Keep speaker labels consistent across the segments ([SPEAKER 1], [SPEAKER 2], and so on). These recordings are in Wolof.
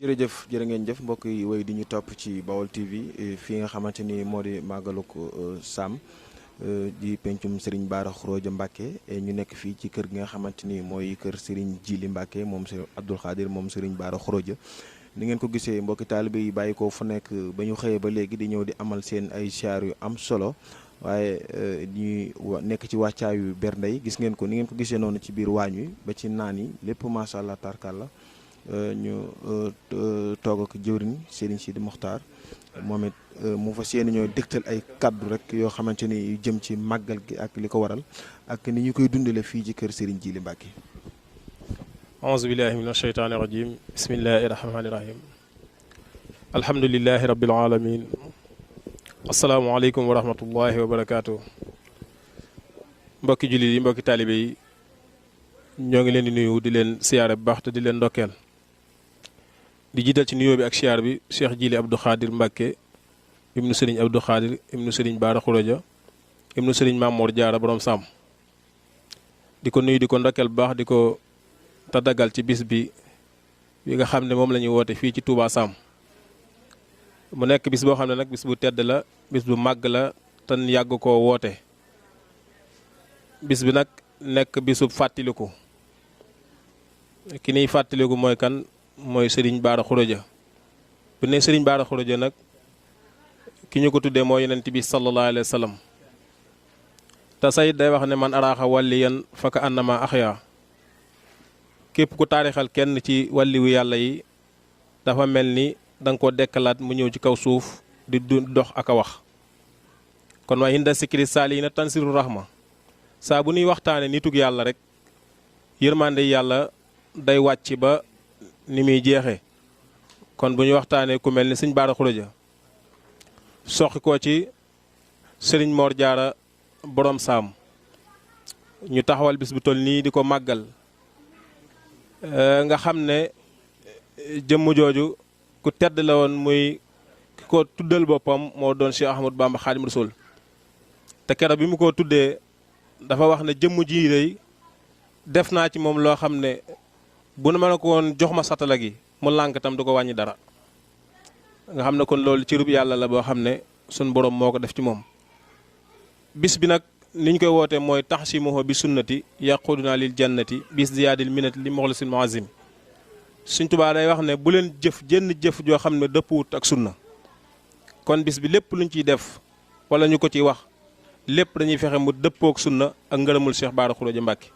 [SPEAKER 1] jërëjëf jërë ngeen jëf mbokk yi wéy di ñu topp ci Baol TV fii nga xamante ni moo di màggaluk Sam di pencum Serigne Bara Khourédia Mbacké ñu nekk fii ci kër gi nga xamante ni mooy kër Serigne Djily Mbacké moom Serigne Abdoul Khadir moom Serigne Bara Khourédia ni ngeen ko gisee mbokki taalibe yi bàyyi ko fu nekk ba ñu xëyee ba léegi di ñëw di amal seen ay siyaar yu am solo waaye ñuy nekk ci wàccaayu bernde yi gis ngeen ko ni ngeen ko gisee noonu ci biir waañ wi ba ci naan yi lépp macha allah tarkalla ñu toog ak jëwriñ Serigne Sidi Mokhtar moom it mu fas yéene ñoo dégtal ay kaddu rek yoo xamante ni yu jëm ci màggal gi ak li ko waral ak ni ñu koy dundale fii ci kër Serigne Djily Mbacké.
[SPEAKER 2] auzu billahi min asheytaani rajim bismillahi rahmaani rahim alhamdulilahi rabbil alamin asalaamualeykum wa rahmatullahi wa barakaatu. mbokki jullit yi mbokki taalibe yi ñoo ngi leen di nuyu di leen siyaare bu baax te di leen ndokkeel di jiital ci nuyoo bi ak siyaar bi Cheikh Djily Abdou Khadir Mbacké ibnu Serigne Abdou Khadir ibnu Serigne Bara Khourédia ibnu Serigne Mamor Diarra borom Sam di ko nuyu di ko ndokkeel bu baax di ko tadagal ci bis bi nga xam ne moom la ñuy woote fii ci Touba Sam mu nekk bis boo xam ne nag bis bu tedd la bis bu màgg la te yàgg koo woote bis bi nag nekk bisu fàttaliku ki niy fàttaliku mooy kan mooy Serigne Bara Khourédia bu ne Serigne Bara Khourédia nag ki ñu ko tuddee mooy yonent bi sallallahu alayhi wa sallam te sayit day wax ne man araaxa wàlliyan faka annama axya képp ku taarixal kenn ci wàlliwu yàlla yi dafa mel ni da nga koo dekkalaat mu ñëw ci kaw suuf di dox ak a wax kon waaye hinda sikri saali na tansiru rahma saa bu ñuy waxtaane nitug yàlla rek yërmande yàlla day wàcc ba ni muy jeexee kon bu ñu waxtaanee ku mel ni sëñ Bara Khourédia soxi ko ci Serigne Mor Diarra borom Sam ñu taxawal bis bu toll nii di ko màggal nga xam ne jëmm jooju ku tedd la woon muy ki ko tuddal boppam moo doon Cheikh Ahmadou Bamba Khadim Rasoul te keroog bi mu ko tuddee dafa wax ne jëmm ji day def naa ci moom loo xam ne bu nu ma ne ko woon jox ma satala gi mu lànk tam du ko wàññi dara nga xam ne kon loolu ci rub yàlla la boo xam ne sun borom moo ko def ci moom bis bi nag ni ñu koy wootee mooy taxsimuhu bi sunnati yaquduna lil jannati bis ziyaadil minati li moxlisin muazim Sëñ Tuubaa day wax ne bu leen jëf jenn jëf joo xam ne dëppwut ak sunna kon bis bi lépp luñ ciy def wala ñu ko ciy wax lépp dañuy fexe mu dëppook sunna ak ngërëmul Cheikh Bara Khourédia Mbacké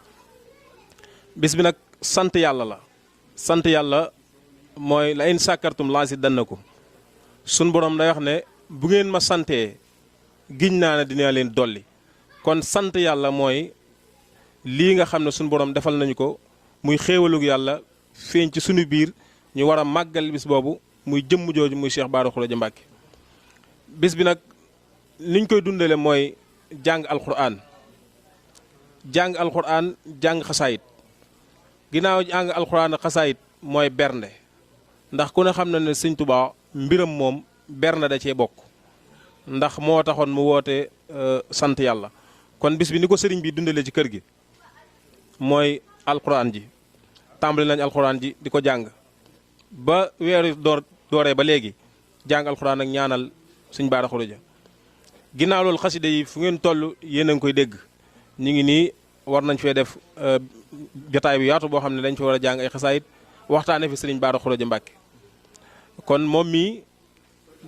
[SPEAKER 2] bis bi nag sant yàlla la sant yàlla mooy la in sàkkartum lazidannakum sun borom day wax ne bu ngeen ma santee giñ naa ne dina leen dolli kon sant yàlla mooy lii nga xam ne sun borom defal nañu ko muy xéewalug yàlla feeñ ci sunu biir ñu war a màggal bis boobu muy jëmm jooju muy Cheikh Bara Khourédia Mbacké bis bi nag niñ koy dundale mooy jàng alquran jàng xasaayit ginnaaw jàng alquran ak xasaayit mooy bernde ndax ku ne xam na ne Sëñ Tuubaa mbiram moom bernde da cee bokk ndax moo taxoon mu woote sant yàlla kon bis bi ni ko sëriñ bi dundale ci kër gi mooy alquran ji tàmbali nañ alquran ji di ko jàng ba weeru dooree ba léegi jàng alquran ak ñaanal Sëñ Bara Khourédia ginnaaw loolu xasida yi fu ngeen toll yéen a ngi koy dégg ñu ngi nii war nañ fee def jotaay bi yaatu boo xam ne dañ fi war a jàng ay xasaayit waxtaane fi Serigne Bara Khourédia Mbacké kon moom mii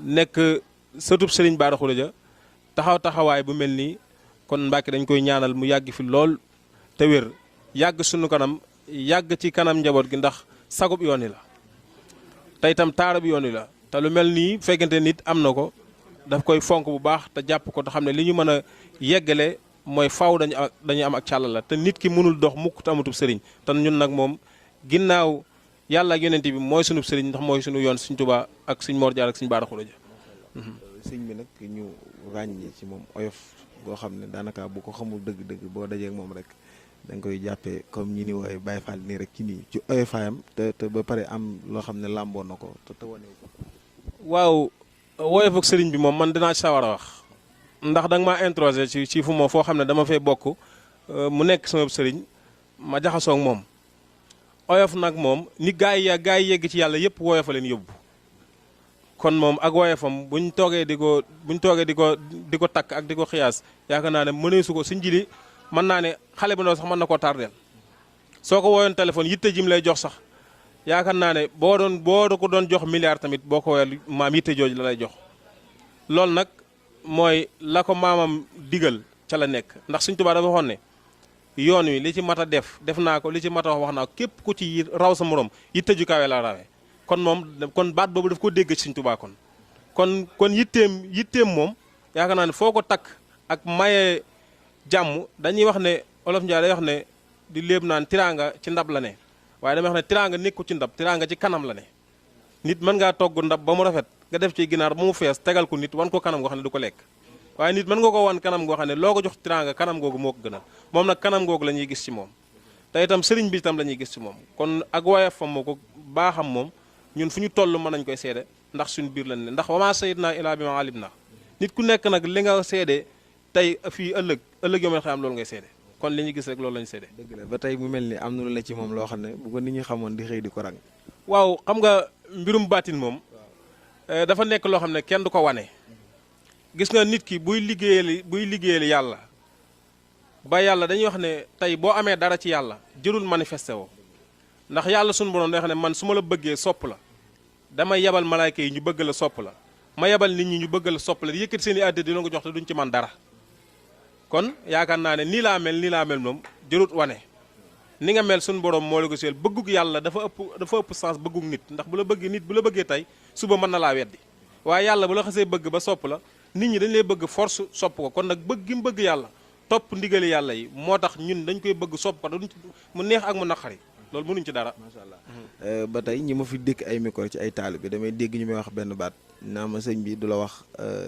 [SPEAKER 2] nekk sëtub Serigne Bara Khourédia taxawaay bu mel nii kon Mbacké dañ koy ñaanal mu yàgg fi lool te wér yàgg sunu kanam yàgg ci kanam njaboot gi ndax sagub yoon yi la te itam taarab yoon yi la te lu mel nii fekkente nit am na ko daf koy fonk bu baax te jàpp ko te xam ne li ñu mën a yeggale mooy faw dañu am ak càlla la te nit ki mënul dox mukk te amatub sëriñ te ñun nag moom ginnaaw yàlla ak yonent bi mooy sunub sëriñ ndax mooy sunu yoon Sëñ Tuubaa ak Sëñ Mor Diarra ak Sëñ Bara Khourédia
[SPEAKER 1] sëñ bi nag ñu ràññee ci moom oyof goo xam ne daanaka bu ko xamul dëgg-dëgg boo dajee ak moom rek da nga koy jàppee comme ñi ni wooye Baye Fall nii rek ci nii ci oyofaayam te ba pare am loo xam ne làmboo na ko te wane ko.
[SPEAKER 2] waaw woyof ak sëriñ bi moom man dinaa ci sawar a wax ndax da nga maa introsé ci fu ma foo xam ne dama fay bokk mu nekk sama sëriñ ma jaxasoo ak moom oyof nag moom ni gaa yi yegg ci yàlla yëpp woyofa leen yóbbu kon moom ak woyofam buñ toogee di ko takk ak di ko xiyaas yaakaar naa ne mëneesu ko suñ jili mën naa ne xale bu ndaw sax mën na koo tardeel soo ko wooyoon téléphone yitte jim lay jox sax yaakaar naa ne boo ko doon jox milliard tamit boo ko woowee maam yitte jooju la lay jox loolu nag mooy la ko maamam digal ca la nekk ndax Sëñ Tuubaa dafa waxoon ne yoon wi li ci mat a def naa ko li ci mat a wax naa ko képp ku ci raw sa morom yitte ju kawe la rawee kon moom kon baat boobu daf ko dégg ci Sëñ Tuubaa kon yitteem moom yaakaar naa ne foo ko takk ak maye jàmm dañuy wax ne olof Njaay day wax ne di léeb naan tiraanga ci ndab la ne waaye damay wax ne tiraanga nekku ci ndab tiraanga ci kanam la ne nit mën ngaa togg ndab ba mu rafet nga def ci ginaar ba mu fees tegal ko nit wan ko kanam goo xam ne du ko lekk waaye nit mën nga ko wan kanam goo xam ne loo ko jox tiraanga kanam googu moo ko gënal moom nag kanam googu la ñuy gis ci moom te itam sëriñ bi itam la ñuy gis ci moom kon ak woyofam moo ko baaxam moom ñun fu ñu toll mën nañ koy seede ndax suñu biir lañ ne ndax wama sayidna ilaa bi ma alim na nit ku nekk nag li nga seede tey fii ëllëg yoo mën xam loolu ngay seede kon li ñu gis rek loolu lañu seede
[SPEAKER 1] dëgg la ba tey mu mel ni am na lu la ci moom loo xam ne bu ko nit ñi xamoon di xëy di ko rang
[SPEAKER 2] waaw xam nga mbirum baatin moom dafa nekk loo xam ne kenn du ko wane gis nga nit ki buy liggéeyal yàlla ba yàlla dañuy wax ne tey boo amee dara ci yàlla jërul manifesté woo ndax yàlla suñu borom day xam ne man su ma la bëggee sopp la damay yebal malaayka yi ñu bëgg la sopp la ma yebal nit ñi ñu bëgg la sopp la di yëkkati seen i àddi dina ko jox te duñ ci man dara kon yaakaar naa ne nii laa mel moom jërut wane ni nga mel suñu borom moo la ko seel bëggug yàlla dafa ëpp sens bëggug nit ndax bu la bëggee tey suba mën na laa weddi waaye yàlla bu la xasee bëgg ba sopp la nit ñi dañ lay bëgg force sopp ko kon nag bëgg gi mu bëgg yàlla topp ndigali yàlla yi moo tax ñun dañ koy bëgg sopp ko mu neex ak mu naqari loolu mënuñ ci dara
[SPEAKER 1] macha allah ba tey ñi ma fi dëkk ay micro ci ay taalibe bi damay dégg ñu may wax benn baat naa ma sëñ bi du la wax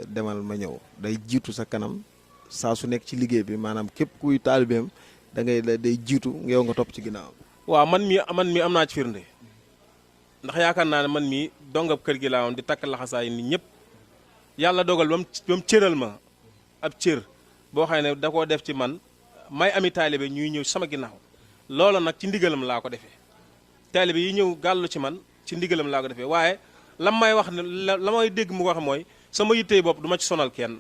[SPEAKER 1] demal ma ñëw day jiitu sa kanam saa su nekk ci liggéey bi maanaam képp kuy taalibeem day jiitu yow nga topp ci ginnaaw.
[SPEAKER 2] waaw man mi am naa ci firnde ndax yaakaar naa ne man mii dongab kër gi laa woon di takk laxasaay nit ñëpp yàlla dogal ba mu cëral ma ab cër boo xam ne da koo def ci man may ami taalibe ñuy ñëw sama ginnaaw loola nag ci ndigalam laa ko defee taalibe yi ñëw gàllu ci man ci ndigalam laa ko defee waaye lam may wax ne la may dégg mu wax mooy sama yittey bopp du ma ci sonal kenn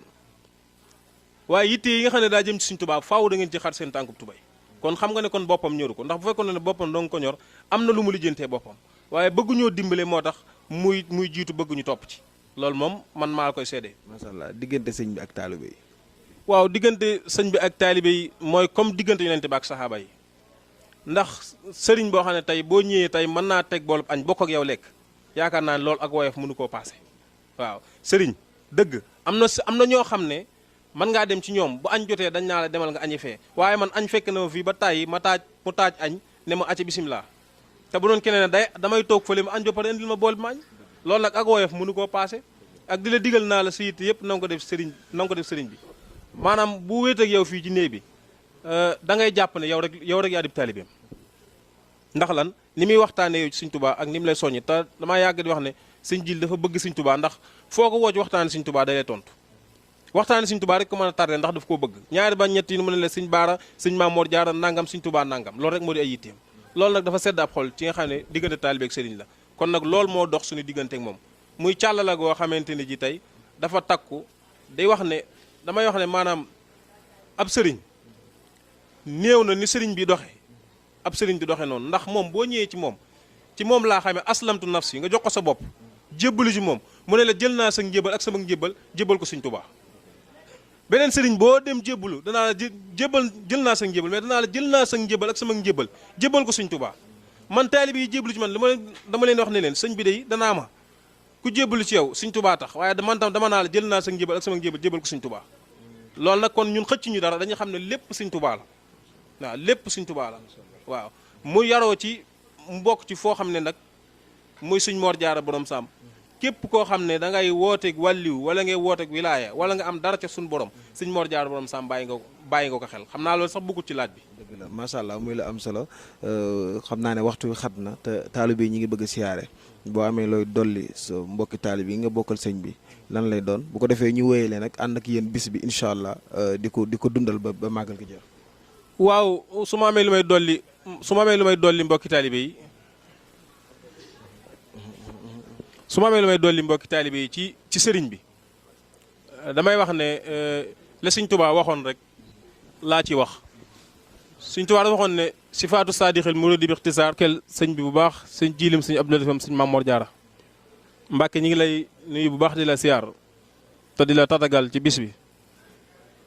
[SPEAKER 2] waaye yitte yi nga xam ne daa jëm ci Sëñ Tuubaa faaw da ngeen ci xar seen tànkub tubay kon xam nga ne kon boppam ñoru ko ndax bu fekkoon ne boppam dong ko ñor am na lu mu lijjantee boppam waaye bëgguñoo dimbale moo tax muy jiitu bëgguñu topp ci loolu moom man maa koy seede.
[SPEAKER 1] macha allah diggante sëñ bi ak taalibe yi.
[SPEAKER 2] waaw diggante sëñ bi ak taalibe yi mooy comme diggante yonente bi ak saxaaba yi ndax sëriñ boo xam ne tey boo ñëwee tey mën naa teg boolub añ bokk ak yow lekk yaakaar naa ne loolu ak woyof mënu koo paase waaw sëriñ dëgg am na ñoo xam ne mën ngaa dem ci ñoom bu añ jotee dañ naa la demal nga añi fee waaye man añ fekk na ma fii ba tàyyi mu taaj añ ne ma acca bisimilah te bu doon keneen ne damay toog fële ma añ ba pare indil ma bool bi ma añ loolu nag ak woyof mënu koo paase ak di la digal naa la sa yitte yëpp na nga ko def sëriñ bi maanaam bu wéet ak yow fii ci néeg bi da ngay jàpp ne yow rek yaa di taalibeem ndax lan ni muy waxtaanee yow ci Sëñ Tuubaa ak ni mu lay soññi te damaa yàgg di wax ne sëñ Jil dafa bëgg Sëñ Tuubaa ndax foo ko woo ci waxtaane Sëñ Tuubaa day lay tontu waxtaane Sëñ Tuubaa rek ko mën a tardé ndax daf koo bëgg ñaari ba ñett yi nu mu ne la Sëñ Baara Sëñ Maamoor Jaara nangam Sëñ Tuubaa nangam loolu rek moo di ay yitteem loolu nag dafa sedd ab xol ci nga xam ne diggante taalibe ak sëriñ la kon nag loolu moo dox suñu diggante ak moom muy càllala goo xamante ne ji tey dafa takku day wax ne damay wax ne maanaam ab sëriñ néew na ni sëriñ bi doxe ab sëriñ di doxe noonu ndax moom boo ñëwee ci moom laa xamee aslamtu nafsi nga jox ko sa bopp jébbalu ci moom mu ne la jël naa sa njébal ak sama njébal jébbal ko Sëñ Tuubaa beneen sëriñ boo dem jébbalu danaa la jël naa sa njébal mais danaa la jël naa sa njébal ak sama njébal jébbal ko Sëñ Tuubaa man taalibe yi jébbalu ci man dama leen wax ne leen sëñ bi day danaa ma ku jébbalu ci yow Sëñ Tuubaa tax waaye man tam dama naa la jël naa sa njébal ak sama njébal jébbal ko Sëñ Tuubaa loolu nag kon ñun xëcc ñu dara dañu xam ne lépp Sëñ Tuubaa la waaw lépp Sëñ Tuubaa la waaw mu yaroo ci mu bokk ci foo xam ne nag muy Sëñ Moor Jaara borom Saam képp koo xam ne da ngay wooteeg wàlliw wala ngay wooteeg wilaaya wala nga am dara ca suñu borom Sëñ Moor Jaara borom Saam bàyyi nga ko xel xam naa loolu sax bëggut ci laaj bi.
[SPEAKER 1] dëgg la macha allah muy la am solo xam naa ne waxtu wi xat na te taalibe yi ñi ngi bëgg a siyaare boo amee looy dolli sa mbokki taalibe yi nga bokkal sëñ bi lan lay doon bu ko defee ñu wéyee leen nag ànd ak yéen bis bi incha allah di ko dundal ba màggal ko jeex.
[SPEAKER 2] waaw su ma amee lu may dolli mbokki taalibe yi su ma amee lu may dolli mbokki taalibe yi ci sëriñ bi damay wax ne la Sëriñ Tuubaa waxoon rek laa ci wax. Sëriñ Tuubaa dafa waxoon ne sifaatu saadixil muridi bi ixtisaar kel sëñ bi bu baax sëñ jiilim sëñ Abdou Latif sëñ Mamoor Jaara Mbàkke ñi ngi lay nuyu bu baax di la siyaar te di la tatagal ci bis bi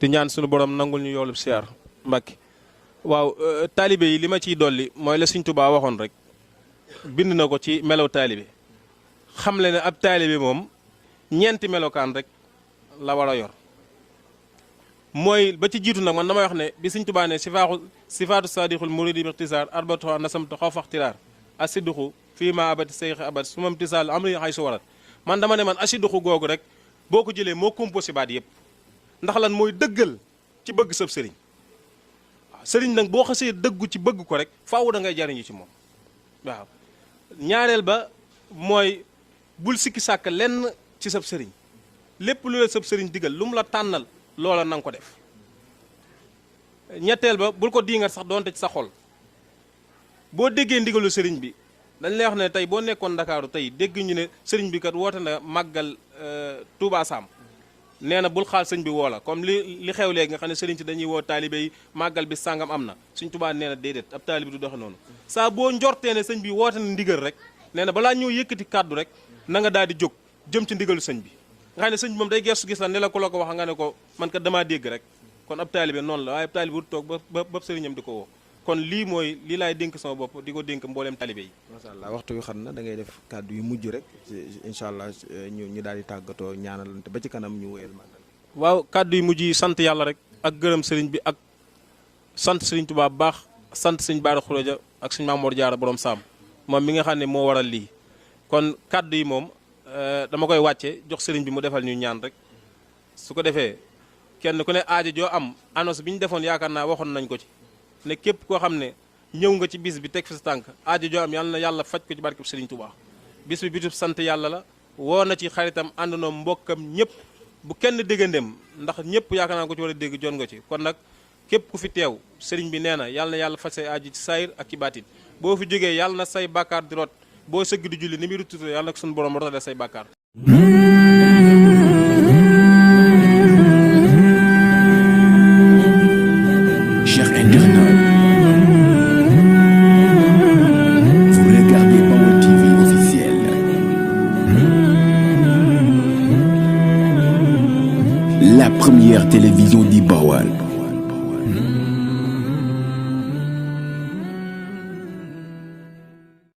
[SPEAKER 2] di ñaan suñu borom nangul ñu yoolub siyaar Mbàkke waaw taalibe yi li ma ciy dolli mooy la Sëriñ Tuubaa waxoon rek bind na ko ci melow taalibe xam le ne ab taalibe moom ñeenti melokaan rek la war a yor mooy ba ci jiitu nag man damay wax ne bi Sëriñ Tuubaa ne sifaatu saadixul muridi bi ixtisaar arbatoa nasamtu xaw faxtiraar asidduxu fii ma abati seyxi abat su mam tisaal amri xay su warat man dama ne man asidduxu googu rek boo ko jëlee moo composé baat yëpp ndax lan mooy dëggal ci bëgg sab sëriñ waaw sëriñ nag boo xasee dëggu ci bëgg ko rek faaw da ngay jariñu ci moom waaw ñaareel ba mooy bul sikki sàkk lenn ci sab sëriñ lépp lu la sab sëriñ digal lu mu la tànnal loola na nga ko def ñetteel ba bul ko diingat sax doonte ci sa xol boo déggee ndigalu sëriñ bi dañ lay wax ne tey boo nekkoon Ndakaaru tey dégg ñu ne sëriñ bi kat woote na màggal Touba Sam nee na bul xaal sëñ bi woo la comme li xew léegi nga xam ne sëriñ si dañuy woo taalibe yi màggal bi sàngam am na Sëriñ Tuubaa nee na déedéet ab taalibe du doxe noonu saa boo njortee ne sëñ bi woote na ndigal rek nee na balaa ñëw yëkkati kàddu rek na nga daal di jóg jëm ci ndigalu sëñ bi nga xam ne sëñ bi moom day gestu gis la ne la ko wax nga ne ko man kat damaa dégg rek kon ab taalibe noonu la waaye ab taalibe du toog ba sëriñam di ko woo kon lii laay dénk sama bopp di ko dénk mbooleem taalibe yi.
[SPEAKER 1] macha allah waxtu wi xam na da ngay def kàddu yu mujj rek incha allah ñu daal di tàggatoo ñaanalante ba ci kanam ñu wéyal màggal.
[SPEAKER 2] waaw kàddu yu mujj yi sant yàlla rek ak gërëm sëriñ bi ak sant sëriñ Tuubaa bu baax sant sëñ Baara Xureja ak sëñ Mamoor Jaara borom Saam moom mi nga xam ne moo waral lii kon kàddu yi moom dama koy wàcce jox sëriñ bi mu defal ñu ñaan rek su ko defee kenn ku ne aajo joo am annonce bi ñu defoon yaakaar naa waxoon nañ ko ci ne képp koo xam ne ñëw nga ci bis bi teg fi sa tànk aajo joo am yàlla na yàlla faj ko ci barkeb sëriñ Tuubaa bis bi bisub sant yàlla la woo na ci xaritam àndandoo mbokkam ñëpp bu kenn déggandem ndax ñëpp yaakaar naa ko ci war a dégg jon nga ci kon nag képp ku fi teew sëriñ bi nee na yàlla na yàlla faj say aajo ci saayir ak ci baatin boo fi jógee yàlla na say bàkkaar di rot boo sëgg di julli ni muy rututu yàlla nag suñu borom rotale say bàkkaar.
[SPEAKER 3] Chers internautes, vous regardez Baol TV officiel. La première télévision du Baol.